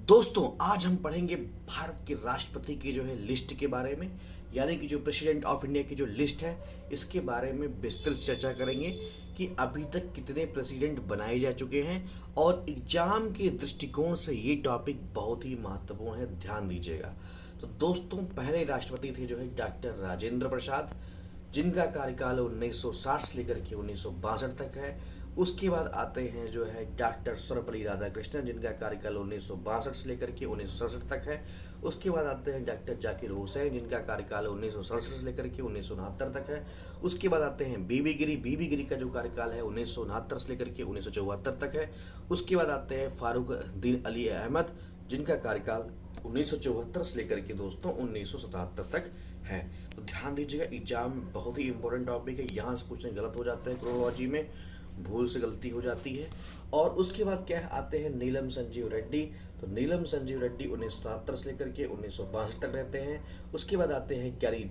दोस्तों आज हम पढ़ेंगे भारत के राष्ट्रपति की जो है लिस्ट के बारे में, यानी कि जो प्रेसिडेंट ऑफ इंडिया की जो लिस्ट है इसके बारे में विस्तृत चर्चा करेंगे कि अभी तक कितने प्रेसिडेंट बनाए जा चुके हैं। और एग्जाम के दृष्टिकोण से ये टॉपिक बहुत ही महत्वपूर्ण है, ध्यान दीजिएगा। तो दोस्तों पहले राष्ट्रपति थे जो है डॉक्टर राजेंद्र प्रसाद, जिनका कार्यकाल 1960 से लेकर के 1962 तक है। उसके बाद आते हैं जो है डॉक्टर सर्वपल्ली राधाकृष्णन, जिनका कार्यकाल 1962 से लेकर के 1967 तक है। उसके बाद आते हैं डॉक्टर जाकिर हुसैन, जिनका कार्यकाल 1967 से लेकर के 1969 तक है। उसके बाद आते हैं बीबी गिरी का जो कार्यकाल है 1969 से लेकर के 1974 तक है। उसके बाद आते हैं फारूक अली अहमद, जिनका कार्यकाल 1974 से लेकर के दोस्तों 1977 तक है। तो ध्यान दीजिएगा, एग्जाम बहुत ही इंपॉर्टेंट टॉपिक है, यहाँ से क्वेश्चन गलत हो जाते हैं, क्रोनोलॉजी में भूल से गलती हो जाती है। और उसके बाद क्या आते हैं नीलम संजीव रेड्डी। तो नीलम संजीव रेड्डी 1977 से लेकर के 1962 तक रहते हैं। उसके बाद आते हैं ज्ञानी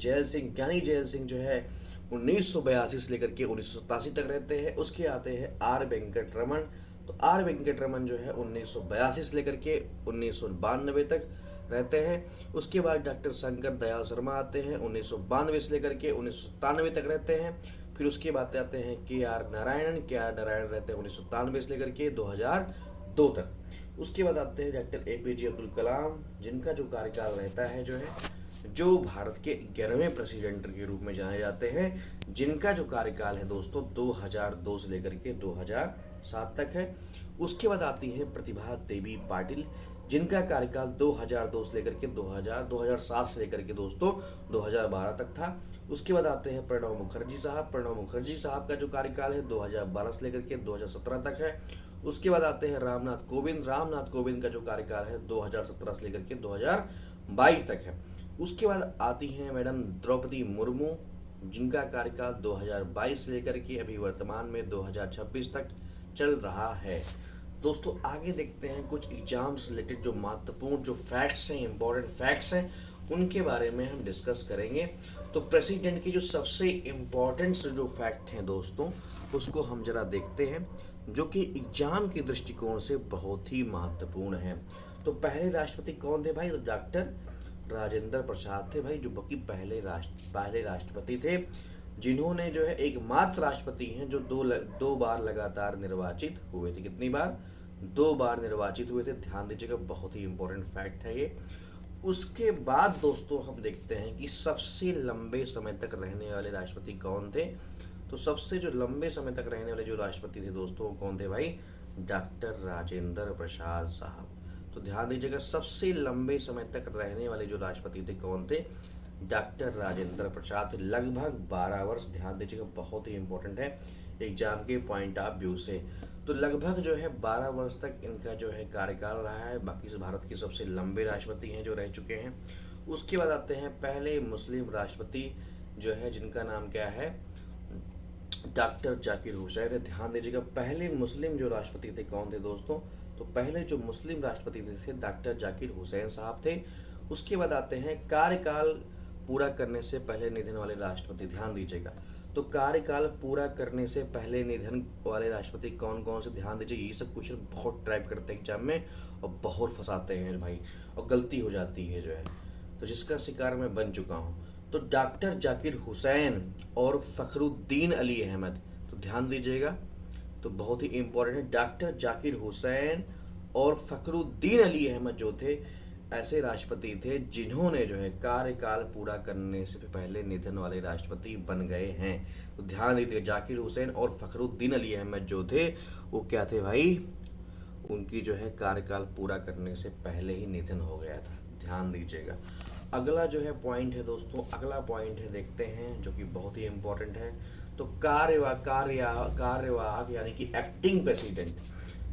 जैल सिंह जो है 1982 से लेकर के 1987 तक रहते हैं। उसके आते हैं आर वेंकट रमन। तो आर वेंकट रमन जो है 1982 से लेकर के 1992 तक रहते हैं। उसके बाद डॉक्टर शंकर दयाल शर्मा आते हैं, 1992 से लेकर के 1997 तक रहते हैं। फिर उसके बाद आते हैं के आर नारायणन रहते हैं 1997 से लेकर के 2002 तक। उसके बाद आते हैं डॉक्टर APJ अब्दुल कलाम, जिनका जो कार्यकाल रहता है जो भारत के 11वें प्रेसिडेंट के रूप में जाने जाते हैं, जिनका जो कार्यकाल है दोस्तों 2002 से लेकर के 2007 तक है। उसके बाद आती है प्रतिभा देवी पाटिल, जिनका कार्यकाल 2002 से लेकर के 2007 से लेकर के दोस्तों 2012 तक था। उसके बाद आते हैं प्रणब मुखर्जी साहब का जो कार्यकाल है 2012 से लेकर के 2017 तक है। उसके बाद आते हैं रामनाथ कोविंद का जो कार्यकाल है 2017 से लेकर के 2022 तक है। उसके बाद आती हैं मैडम द्रौपदी मुर्मू, जिनका कार्यकाल 2022 से लेकर के अभी वर्तमान में 2026 तक चल रहा है। दोस्तों आगे देखते हैं कुछ एग्जाम से रिलेटेड जो महत्वपूर्ण जो फैक्ट्स हैं, इंपॉर्टेंट फैक्ट्स हैं, उनके बारे में हम डिस्कस करेंगे। तो प्रेसिडेंट की जो सबसे इम्पोर्टेंट जो फैक्ट हैं दोस्तों, उसको हम जरा देखते हैं, जो कि एग्जाम के दृष्टिकोण से बहुत ही महत्वपूर्ण है। तो पहले राष्ट्रपति कौन थे भाई? तो डॉक्टर राजेंद्र प्रसाद थे भाई, जो कि पहले राष्ट्रपति थे, जिन्होंने जो है एकमात्र राष्ट्रपति हैं जो दो बार लगातार निर्वाचित हुए थे। कितनी बार? 2 बार निर्वाचित हुए थे। ध्यान दीजिएगा, बहुत ही इंपॉर्टेंट फैक्ट है ये। उसके बाद दोस्तों हम देखते हैं कि सबसे लंबे समय तक रहने वाले राष्ट्रपति कौन थे। तो सबसे जो लंबे समय तक रहने वाले जो राष्ट्रपति थे दोस्तों कौन थे भाई? डॉक्टर राजेंद्र प्रसाद साहब। तो ध्यान दीजिएगा, सबसे लंबे समय तक रहने वाले जो राष्ट्रपति थे कौन थे? डॉक्टर राजेंद्र प्रसाद, लगभग 12 वर्ष। ध्यान दीजिएगा, बहुत ही इंपॉर्टेंट है एग्जाम के पॉइंट ऑफ व्यू से। तो लगभग जो है 12 वर्ष तक इनका जो है कार्यकाल रहा है। बाकी से भारत के सबसे लंबे राष्ट्रपति हैं जो रह चुके हैं। उसके बाद आते हैं पहले मुस्लिम राष्ट्रपति जो है, जिनका नाम क्या है? डॉक्टर जाकिर हुसैन है। ध्यान दीजिएगा, पहले मुस्लिम जो राष्ट्रपति थे कौन थे दोस्तों? तो पहले जो मुस्लिम राष्ट्रपति थे डॉक्टर जाकिर हुसैन साहब थे। उसके बाद आते हैं कार्यकाल पूरा करने से पहले निधन वाले राष्ट्रपति। ध्यान दीजिएगा, तो कार्यकाल पूरा करने से पहले निधन वाले राष्ट्रपति कौन कौन से? ध्यान दीजिए, ये सब क्वेश्चन बहुत ट्राइप करते हैं एग्जाम में और बहुत फंसाते हैं भाई, और गलती हो जाती है जो है, तो जिसका शिकार मैं बन चुका हूँ। तो डॉक्टर जाकिर हुसैन और फखरुद्दीन अली अहमद। तो ध्यान दीजिएगा, तो बहुत ही इंपॉर्टेंट है, डॉक्टर जाकिर हुसैन और फखरुद्दीन अली अहमद जो थे ऐसे राष्ट्रपति थे जिन्होंने जो है कार्यकाल पूरा करने से पहले निधन वाले राष्ट्रपति बन गए हैं। तो ध्यान दीजिए, जाकिर हुसैन और फखरुद्दीन अली अहमद जो थे वो क्या थे भाई? उनकी जो है कार्यकाल पूरा करने से पहले ही निधन हो गया था। ध्यान दीजिएगा। अगला जो है पॉइंट है दोस्तों, अगला पॉइंट है देखते हैं, जो कि बहुत ही इंपॉर्टेंट है। तो कार्यवाहक यानी कि एक्टिंग प्रेसिडेंट।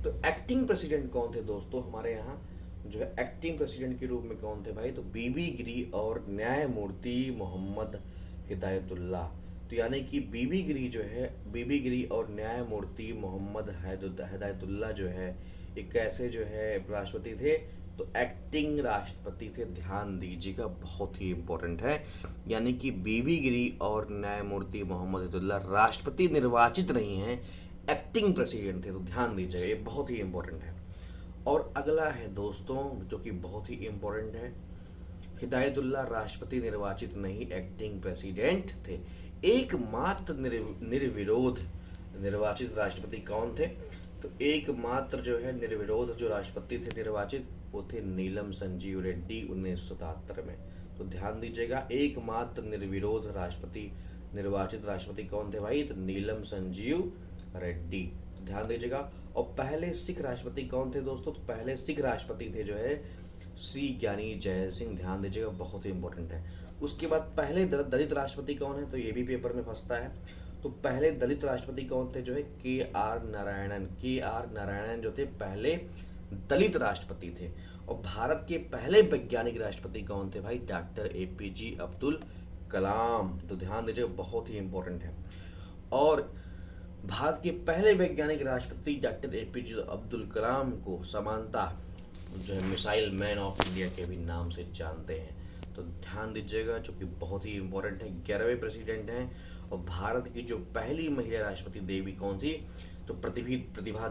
तो एक्टिंग प्रेसिडेंट कौन थे दोस्तों? हमारे यहाँ जो है एक्टिंग प्रेसिडेंट के रूप में कौन थे भाई? तो बीबी गिरी और न्यायमूर्ति मोहम्मद हिदायतुल्लाह। तो यानी कि बीबी गिरी और न्यायमूर्ति मोहम्मद हिदायतुल्लाह जो है एक ऐसे जो है राष्ट्रपति थे, तो एक्टिंग राष्ट्रपति थे। ध्यान दीजिएगा, बहुत ही इंपॉर्टेंट है। यानी कि बीबी गिरी और न्यायमूर्ति मोहम्मद हिदायतुल्लाह राष्ट्रपति निर्वाचित नहीं हैं, एक्टिंग प्रेसिडेंट थे। तो ध्यान दीजिएगा, ये बहुत ही इंपॉर्टेंट है। और अगला है दोस्तों जो कि बहुत ही इम्पोर्टेंट है, हिदायतुल्लाह राष्ट्रपति निर्वाचित नहीं, एक्टिंग प्रेसिडेंट थे। एकमात्र निर्विरोध निर्वाचित राष्ट्रपति कौन थे? तो एकमात्र जो है निर्विरोध जो राष्ट्रपति थे निर्वाचित, वो थे नीलम संजीव रेड्डी 1977 में। तो ध्यान दीजिएगा, एकमात्र निर्विरोध राष्ट्रपति निर्वाचित राष्ट्रपति कौन थे भाई? तो नीलम संजीव रेड्डी। तो ध्यान दीजिएगा। और पहले सिख राष्ट्रपति कौन थे दोस्तों? तो पहले सिख राष्ट्रपति थे जो है श्री ज्ञानी जैल सिंह। ध्यान दीजिएगा, बहुत ही इंपॉर्टेंट है। उसके बाद पहले दलित राष्ट्रपति कौन है? तो ये भी पेपर में फंसता है। तो पहले दलित राष्ट्रपति कौन थे? जो है के आर नारायणन। के आर नारायणन जो थे पहले दलित राष्ट्रपति थे। और भारत के पहले वैज्ञानिक राष्ट्रपति कौन थे भाई? Doctor APJ Abdul Kalam. तो ध्यान दीजिएगा, बहुत ही इंपॉर्टेंट है। और भारत के पहले वैज्ञानिक राष्ट्रपति डॉक्टर APJ अब्दुल कलाम को समानता जो है मिसाइल मैन ऑफ इंडिया के भी नाम से जानते हैं। तो ध्यान दीजिएगा, जो कि बहुत ही इंपॉर्टेंट है। 11वें प्रेसिडेंट हैं। और भारत की जो पहली महिला राष्ट्रपति देवी कौन सी? तो प्रतिभा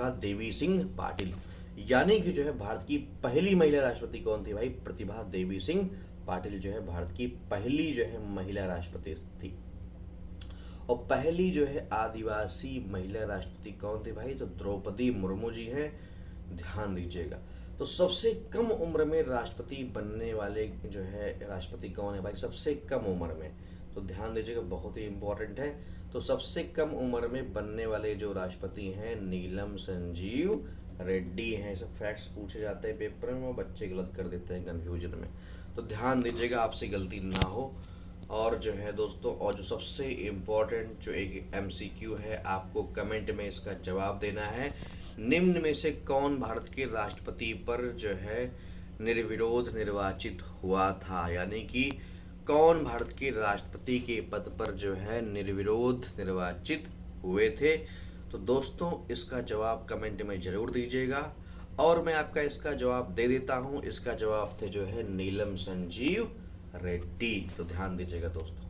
देवी सिंह पाटिल। यानी कि जो है भारत की पहली महिला राष्ट्रपति कौन थी भाई? प्रतिभा देवी सिंह पाटिल जो है भारत की पहली जो है महिला राष्ट्रपति थी। और पहली जो है आदिवासी महिला राष्ट्रपति कौन थी भाई? तो द्रौपदी मुर्मू जी हैं। ध्यान दीजिएगा। तो सबसे कम उम्र में राष्ट्रपति बनने वाले जो है राष्ट्रपति कौन है भाई? सबसे कम उम्र में। तो ध्यान दीजिएगा, बहुत ही इंपॉर्टेंट है। तो सबसे कम उम्र में बनने वाले जो राष्ट्रपति हैं नीलम संजीव रेड्डी हैं। सब फैक्ट्स पूछे जाते हैं पेपर में, वो बच्चे गलत कर देते हैं कंफ्यूजन में। तो ध्यान दीजिएगा, आपसे गलती ना हो। और जो है दोस्तों, और जो सबसे इम्पोर्टेंट जो एक MCQ है, आपको कमेंट में इसका जवाब देना है। निम्न में से कौन भारत के राष्ट्रपति पर जो है निर्विरोध निर्वाचित हुआ था? यानी कि कौन भारत के राष्ट्रपति के पद पर जो है निर्विरोध निर्वाचित हुए थे? तो दोस्तों, इसका जवाब कमेंट में ज़रूर दीजिएगा। और मैं आपका इसका जवाब दे देता हूँ। इसका जवाब थे जो है नीलम संजीव रेड्डी। तो ध्यान दीजिएगा दोस्तों।